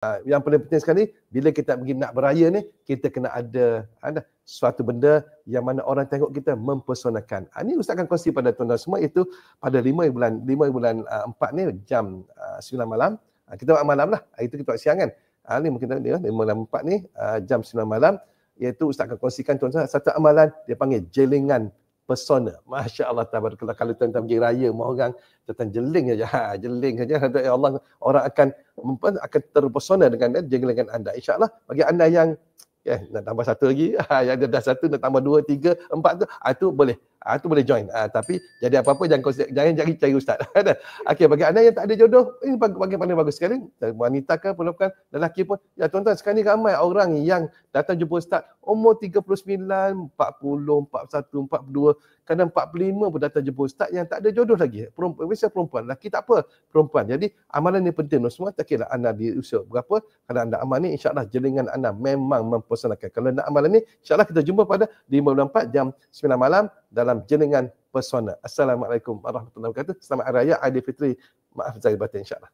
Yang paling penting sekali, bila kita pergi nak beraya ni, kita kena ada suatu benda yang mana orang tengok kita mempersonakan. Ini Ustaz akan kongsi pada tuan-tuan semua, iaitu pada 5 bulan 4 ni jam 9 malam. Kita buat malam lah, itu kita buat siang kan. Ni mungkin 5 bulan 4 ni jam 9 malam, iaitu Ustaz akan kongsikan tuan-tuan satu amalan, dia panggil jelingan pesona. Masya Allah, tabarakallah. Kalau tuan-tuan pergi raya sama orang, tuan-tuan jeling saja. Jeling saja. Ya Allah, orang akan terpesona dengan jelingan anda. InsyaAllah, bagi anda yang nak tambah satu lagi, yang dah satu, nak tambah 2, 3, 4 tu, itu boleh. Itu boleh join. Tapi jadi apa-apa, jangan cari Ustaz. Okey, bagi anda yang tak ada jodoh, ini bagi paling bagus sekali. Wanita ke, perempuan, lelaki pun. Ya tuan-tuan, sekarang ni ramai orang yang datang jumpa Ustaz, umur 39, 40, 41, 42, kadang 45 pun datang jumpa Ustaz yang tak ada jodoh lagi. Biasa perempuan, lelaki tak apa, perempuan. Jadi amalan ni penting semua. Tak kira anda di usia berapa, kalau anda amal ni, insyaAllah jelingan anda memang mempersonalkan. Kalau nak amalan ni, insyaAllah kita jumpa pada 5.4 jam 9 malam dalam jelingan pesona. Assalamualaikum warahmatullahi wabarakatuh. Selamat Hari Raya Aidilfitri. Maaf zahir batin, insyaAllah.